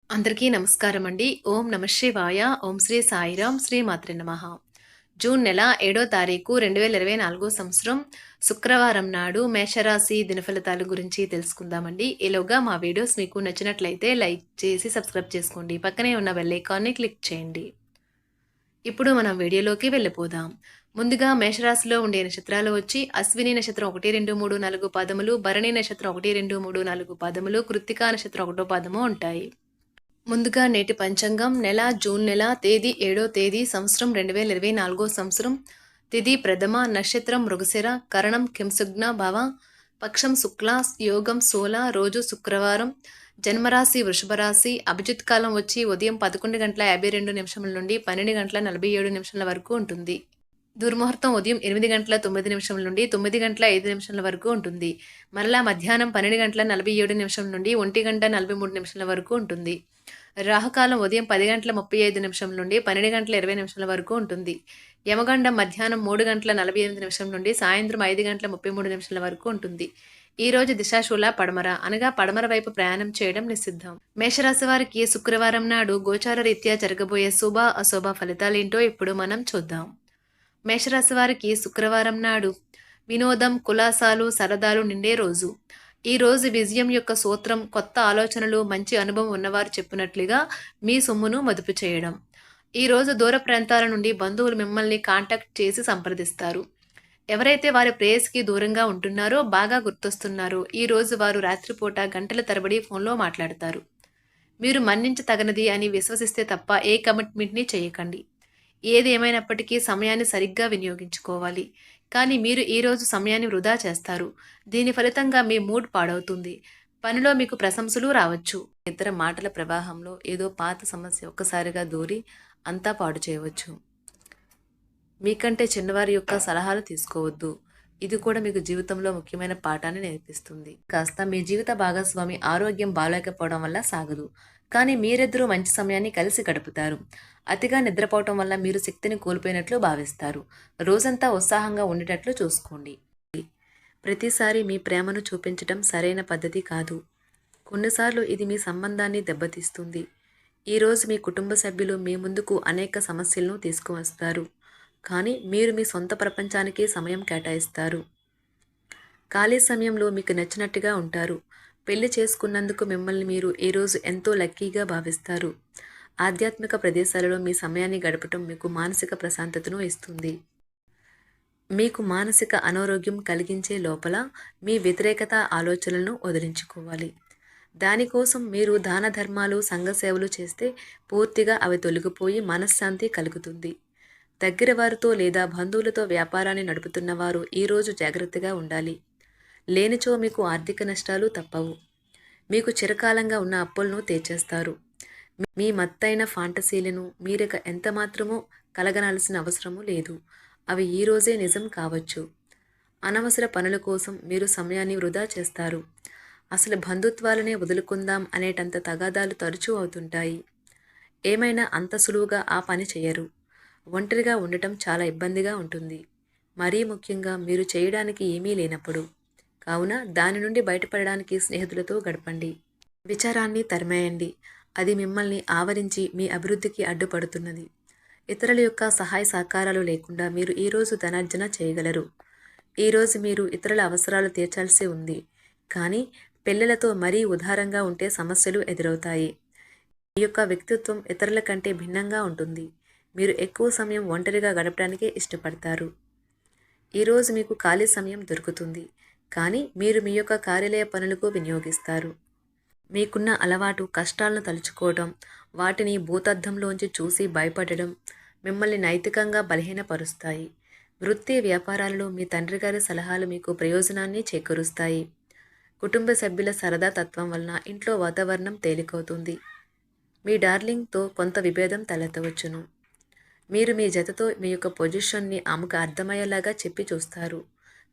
అందరికీ నమస్కారం అండి. ఓం నమః శివాయ. ఓం శ్రీ సాయిరాం. శ్రీ మాత్రే నమః. జూన్ నెల 7వ తారీఖు 2024 సంవత్సరం శుక్రవారం నాడు మేషరాశి దినఫలితాల గురించి తెలుసుకుందామండి. ఈలోగా మా వీడియోస్ మీకు నచ్చినట్లయితే లైక్ చేసి సబ్స్క్రైబ్ చేసుకోండి. పక్కనే ఉన్న బెల్ ఐకాన్ని క్లిక్ చేయండి. ఇప్పుడు మనం వీడియోలోకి వెళ్ళిపోదాం. ముందుగా మేషరాశిలో ఉండే నక్షత్రాలు వచ్చి అశ్విని నక్షత్రం 1, 2, 3, 4 పాదములు, భరణి నక్షత్రం 1, 2, 3, 4 పాదములు, కృత్తికా నక్షత్రం 1 పాదము ఉంటాయి. ముందుగా నేటి పంచాంగం నెల జూన్ నెల తేదీ 7వ తేదీ సంవత్సరం 2024 సంవత్సరం తిథి ప్రథమ నక్షత్రం మృగశిర కరణం కింసుగ్న భవ పక్షం శుక్ల యోగం సోల రోజు శుక్రవారం జన్మరాశి వృషభ రాశి అభిజిత్ కాలం వచ్చి ఉదయం 11:52 నుండి 12:47 వరకు ఉంటుంది. దుర్ముహూర్తం ఉదయం 8:09 నుండి 9:05 వరకు ఉంటుంది. మరలా మధ్యాహ్నం 12:47 నుండి 1:43 వరకు ఉంటుంది. రాహుకాలం ఉదయం 10:35 నుండి 12:20 వరకు ఉంటుంది. యమగండం మధ్యాహ్నం 3:48 నుండి సాయంత్రం 5:33 వరకు ఉంటుంది. ఈ రోజు దిశాశూల పడమర అనగా పడమర వైపు ప్రయాణం చేయడం నిషిద్ధం. మేషరాశి వారికి శుక్రవారం నాడు గోచార రీత్యా జరగబోయే శుభ అశుభ ఫలితాలేంటో ఇప్పుడు మనం చూద్దాం. మేషరాశి వారికి శుక్రవారం నాడు వినోదం కులాసాలు సరదాలు నిండే రోజు. ఈ రోజు విజయం యొక్క సూత్రం కొత్త ఆలోచనలు మంచి అనుభవం ఉన్నవారు చెప్పినట్లుగా మీ సొమ్మును మదుపు చేయడం. ఈ రోజు దూర ప్రాంతాల నుండి బంధువులు మిమ్మల్ని కాంటాక్ట్ చేసి సంప్రదిస్తారు. ఎవరైతే వారి ప్రేయస్కి దూరంగా ఉంటున్నారో బాగా గుర్తొస్తున్నారో ఈ రోజు వారు రాత్రిపూట గంటల తరబడి ఫోన్లో మాట్లాడతారు. మీరు మన్నించతగనిది అని విశ్వసిస్తే తప్ప ఏ కమిట్మెంట్ని చేయకండి. ఏది ఏమైనప్పటికీ సమయాన్ని సరిగ్గా వినియోగించుకోవాలి. కానీ మీరు ఈరోజు సమయాన్ని వృధా చేస్తారు. దీని ఫలితంగా మీ మూడ్ పాడవుతుంది. పనిలో మీకు ప్రశంసలు రావచ్చు. ఇతర మాటల ప్రవాహంలో ఏదో పాత సమస్య ఒక్కసారిగా దూరి అంతా పాడు చేయవచ్చు. మీకంటే చిన్నవారి యొక్క సలహాలు తీసుకోవద్దు. ఇది కూడా మీకు జీవితంలో ముఖ్యమైన పాఠాన్ని నేర్పిస్తుంది. కాస్త మీ జీవిత భాగస్వామి ఆరోగ్యం బాలేకపోవడం వల్ల సాగదు. కానీ మీరిద్దరూ మంచి సమయాన్ని కలిసి గడుపుతారు. అతిగా నిద్రపోవటం వల్ల మీరు శక్తిని కోల్పోయినట్లు భావిస్తారు. రోజంతా ఉత్సాహంగా ఉండేటట్లు చూసుకోండి. ప్రతిసారి మీ ప్రేమను చూపించటం సరైన పద్ధతి కాదు. కొన్నిసార్లు ఇది మీ సంబంధాన్ని దెబ్బతీస్తుంది. ఈరోజు మీ కుటుంబ సభ్యులు మీ ముందుకు అనేక సమస్యలను తీసుకువస్తారు. కానీ మీరు మీ సొంత ప్రపంచానికి సమయం కేటాయిస్తారు. ఖాళీ సమయంలో మీకు నచ్చినట్టుగా ఉంటారు. పెళ్లి చేసుకున్నందుకు మిమ్మల్ని మీరు ఈరోజు ఎంతో లక్కీగా భావిస్తారు. ఆధ్యాత్మిక ప్రదేశాలలో మీ సమయాన్ని గడపటం మీకు మానసిక ప్రశాంతతను ఇస్తుంది. మీకు మానసిక అనారోగ్యం కలిగించే లోపల మీ వ్యతిరేకత ఆలోచనలను వదిలించుకోవాలి. దానికోసం మీరు దాన ధర్మాలు సంఘ సేవలు చేస్తే పూర్తిగా అవి తొలగిపోయి మనశ్శాంతి కలుగుతుంది. దగ్గర వారితో లేదా బంధువులతో వ్యాపారాన్ని నడుపుతున్నవారు ఈరోజు జాగ్రత్తగా ఉండాలి. లేనిచో మీకు ఆర్థిక నష్టాలు తప్పవు. మీకు చిరకాలంగా ఉన్న అప్పులను తీర్చేస్తారు. మీ మత్తైన ఫాంటసీలను మీరిక ఎంతమాత్రమూ కలగనాల్సిన అవసరము లేదు. అవి ఈరోజే నిజం కావచ్చు. అనవసర పనుల కోసం మీరు సమయాన్ని వృధా చేస్తారు. అసలు బంధుత్వాలనే వదులుకుందాం అనేటంత తగాదాలు తరచూ అవుతుంటాయి. ఏమైనా అంత సులువుగా ఆ పని చేయరు. ఒంటరిగా ఉండటం చాలా ఇబ్బందిగా ఉంటుంది. మరీ ముఖ్యంగా మీరు చేయడానికి ఏమీ లేనప్పుడు. కావున దాని నుండి బయటపడడానికి స్నేహితులతో గడపండి. విచారాన్ని తరిమేయండి. అది మిమ్మల్ని ఆవరించి మీ అభివృద్ధికి అడ్డుపడుతున్నది. ఇతరుల యొక్క సహాయ సహకారాలు లేకుండా మీరు ఈరోజు ధనార్జన చేయగలరు. ఈరోజు మీరు ఇతరుల అవసరాలు తీర్చాల్సి ఉంది. కానీ పిల్లలతో మరీ ఉదారంగా ఉంటే సమస్యలు ఎదురవుతాయి. మీ యొక్క వ్యక్తిత్వం ఇతరుల కంటే భిన్నంగా ఉంటుంది. మీరు ఎక్కువ సమయం ఒంటరిగా గడపడానికే ఇష్టపడతారు. ఈరోజు మీకు ఖాళీ సమయం దొరుకుతుంది. కానీ మీరు మీ యొక్క కార్యాలయ పనులకు వినియోగిస్తారు. మీకున్న అలవాటు కష్టాలను తలుచుకోవడం, వాటిని భూతద్దంలోంచి చూసి భయపడడం మిమ్మల్ని నైతికంగా బలహీనపరుస్తాయి. వృత్తి వ్యాపారాలలో మీ తండ్రి గారి సలహాలు మీకు ప్రయోజనాన్ని చేకూరుస్తాయి. కుటుంబ సభ్యుల సరదా తత్వం వలన ఇంట్లో వాతావరణం తేలికవుతుంది. మీ డార్లింగ్తో కొంత విభేదం తలెత్తవచ్చును. మీరు మీ జతతో మీ యొక్క పొజిషన్ని ఆమెకు అర్థమయ్యేలాగా చెప్పి చూస్తారు.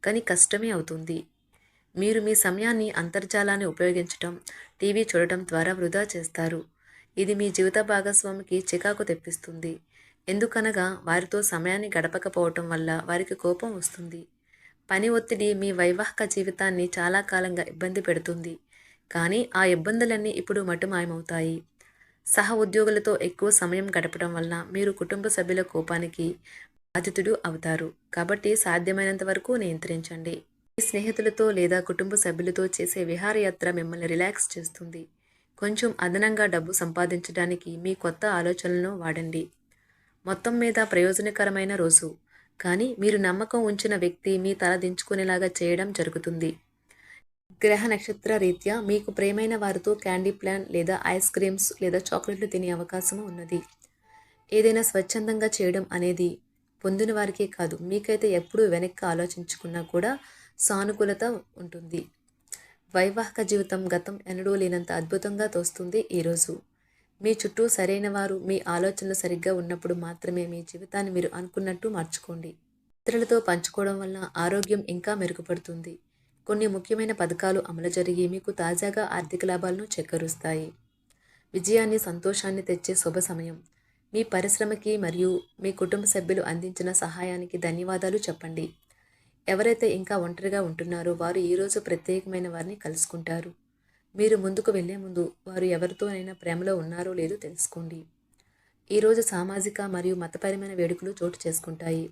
కానీ కష్టమే అవుతుంది. మీరు మీ సమయాన్ని అంతర్జాలాన్ని ఉపయోగించటం, టీవీ చూడటం ద్వారా వృధా చేస్తారు. ఇది మీ జీవిత భాగస్వామికి చికాకు తెప్పిస్తుంది. ఎందుకనగా వారితో సమయాన్ని గడపకపోవటం వల్ల వారికి కోపం వస్తుంది. పని ఒత్తిడి మీ వైవాహిక జీవితాన్ని చాలా కాలంగా ఇబ్బంది పెడుతుంది. కానీ ఆ ఇబ్బందులన్నీ ఇప్పుడు మటుమాయమవుతాయి. సహ ఉద్యోగులతో ఎక్కువ సమయం గడపడం వలన మీరు కుటుంబ సభ్యుల కోపానికి బాధితుడు అవుతారు. కాబట్టి సాధ్యమైనంత వరకు నియంత్రించండి. మీ స్నేహితులతో లేదా కుటుంబ సభ్యులతో చేసే విహారయాత్ర మిమ్మల్ని రిలాక్స్ చేస్తుంది. కొంచెం అదనంగా డబ్బు సంపాదించడానికి మీ కొత్త ఆలోచనలను వాడండి. మొత్తం మీద ప్రయోజనకరమైన రోజు. కానీ మీరు నమ్మకం ఉంచిన వ్యక్తి మీ తల దించుకునేలాగా చేయడం జరుగుతుంది. గ్రహ నక్షత్ర రీత్యా మీకు ప్రియమైన వారితో క్యాండీ ప్లాన్ లేదా ఐస్ క్రీమ్స్ లేదా చాక్లెట్లు తినే అవకాశం ఉన్నది. ఏదైనా స్వచ్ఛందంగా చేయడం అనేది పొందిన వారికే కాదు, మీకైతే ఎప్పుడూ వెనక్కి ఆలోచించుకున్నా కూడా సానుకూలత ఉంటుంది. వైవాహిక జీవితం గతం ఎన్నడూ లేనంత అద్భుతంగా తోస్తుంది ఈరోజు. మీ చుట్టూ సరైన వారు, మీ ఆలోచనలు సరిగ్గా ఉన్నప్పుడు మాత్రమే మీ జీవితాన్ని మీరు అనుకున్నట్టు మార్చుకోండి. ఇతరులతో పంచుకోవడం వల్ల ఆరోగ్యం ఇంకా మెరుగుపడుతుంది. కొన్ని ముఖ్యమైన పథకాలు అమలు జరిగి మీకు తాజాగా ఆర్థిక లాభాలను చేకూరుస్తాయి. విజయాన్ని, సంతోషాన్ని తెచ్చే శుభ సమయం. మీ పరిశ్రమకి మరియు మీ కుటుంబ సభ్యులు అందించిన సహాయానికి ధన్యవాదాలు చెప్పండి. ఎవరైతే ఇంకా ఒంటరిగా ఉంటున్నారో వారు ఈరోజు ప్రత్యేకమైన వారిని కలుసుకుంటారు. మీరు ముందుకు వెళ్లే ముందు వారు ఎవరితోనైనా ప్రేమలో ఉన్నారో లేదో తెలుసుకోండి. ఈరోజు సామాజిక మరియు మతపరమైన వేడుకలు చోటు చేసుకుంటాయి.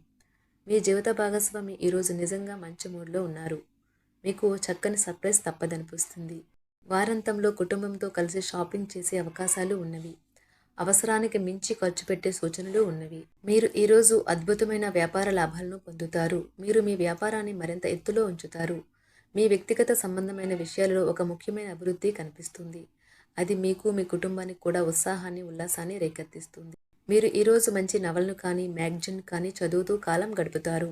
మీ జీవిత భాగస్వామి ఈరోజు నిజంగా మంచి మూడ్లో ఉన్నారు. మీకు చక్కని సర్ప్రైజ్ తప్పదనిపిస్తుంది. వారాంతంలో కుటుంబంతో కలిసి షాపింగ్ చేసే అవకాశాలు ఉన్నవి. అవసరానికి మించి ఖర్చు పెట్టే సూచనలు ఉన్నవి. మీరు ఈరోజు అద్భుతమైన వ్యాపార లాభాలను పొందుతారు. మీరు మీ వ్యాపారాన్ని మరింత ఎత్తులో ఉంచుతారు. మీ వ్యక్తిగత సంబంధమైన విషయాలలో ఒక ముఖ్యమైన అభివృద్ధి కనిపిస్తుంది. అది మీకు, మీ కుటుంబానికి కూడా ఉత్సాహాన్ని, ఉల్లాసాన్ని రేకెత్తిస్తుంది. మీరు ఈరోజు మంచి నవలను కానీ, మ్యాగజైన్ కానీ చదువుతూ కాలం గడుపుతారు.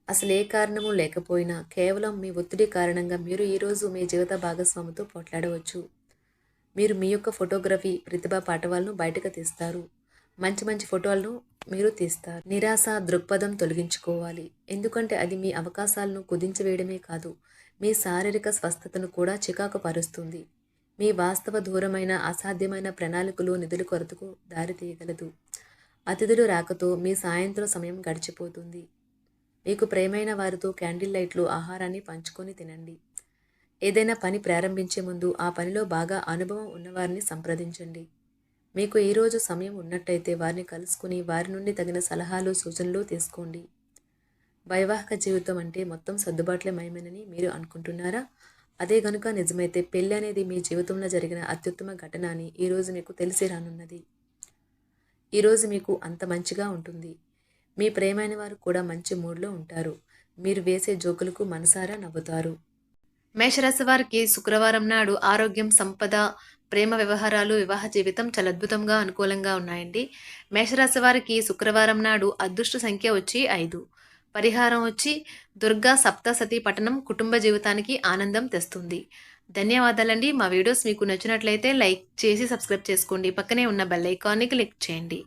అసలు ఏ కారణము లేకపోయినా కేవలం మీ ఒత్తిడి కారణంగా మీరు ఈరోజు మీ జీవిత భాగస్వామితో పోట్లాడవచ్చు. మీరు మీ యొక్క ఫోటోగ్రఫీ ప్రతిభా పాఠవాలను బయటకు తీస్తారు. మంచి మంచి ఫోటోలను మీరు తీస్తారు. నిరాశ దృక్పథం తొలగించుకోవాలి. ఎందుకంటే అది మీ అవకాశాలను కుదించివేయడమే కాదు, మీ శారీరక స్వస్థతను కూడా చికాకు పరుస్తుంది. మీ వాస్తవ దూరమైన అసాధ్యమైన ప్రణాళికలు నిధుల కొరతకు దారితీయగలదు. అతిథులు రాకతో మీ సాయంత్రం సమయం గడిచిపోతుంది. మీకు ప్రియమైన వారితో క్యాండిల్ లైట్లు, ఆహారాన్ని పంచుకొని తినండి. ఏదైనా పని ప్రారంభించే ముందు ఆ పనిలో బాగా అనుభవం ఉన్నవారిని సంప్రదించండి. మీకు ఈరోజు సమయం ఉన్నట్టయితే వారిని కలుసుకుని వారి నుండి తగిన సలహాలు, సూచనలు తీసుకోండి. వైవాహిక జీవితం అంటే మొత్తం సర్దుబాట్లే మయమేనని మీరు అనుకుంటున్నారా? అదే గనుక నిజమైతే పెళ్ళి అనేది మీ జీవితంలో జరిగిన అత్యుత్తమ ఘటన అని ఈరోజు మీకు తెలిసి రానున్నది. ఈరోజు మీకు అంత మంచిగా ఉంటుంది. మీ ప్రియమైన వారు కూడా మంచి మూడ్లో ఉంటారు. మీరు వేసే జోకులకు మనసారా నవ్వుతారు. మేషరాశి వారికి శుక్రవారం నాడు ఆరోగ్యం, సంపద, ప్రేమ వ్యవహారాలు, వివాహ జీవితం చాలా అద్భుతంగా అనుకూలంగా ఉన్నాయండి. మేషరాశి వారికి శుక్రవారం నాడు అదృష్ట సంఖ్య వచ్చి 5. పరిహారం వచ్చి దుర్గా సప్తసతి పఠనం కుటుంబ జీవితానికి ఆనందం తెస్తుంది. ధన్యవాదాలండి. మా వీడియోస్ మీకు నచ్చినట్లయితే లైక్ చేసి సబ్స్క్రైబ్ చేసుకోండి. పక్కనే ఉన్న బెల్ ఐకాన్ని క్లిక్ చేయండి.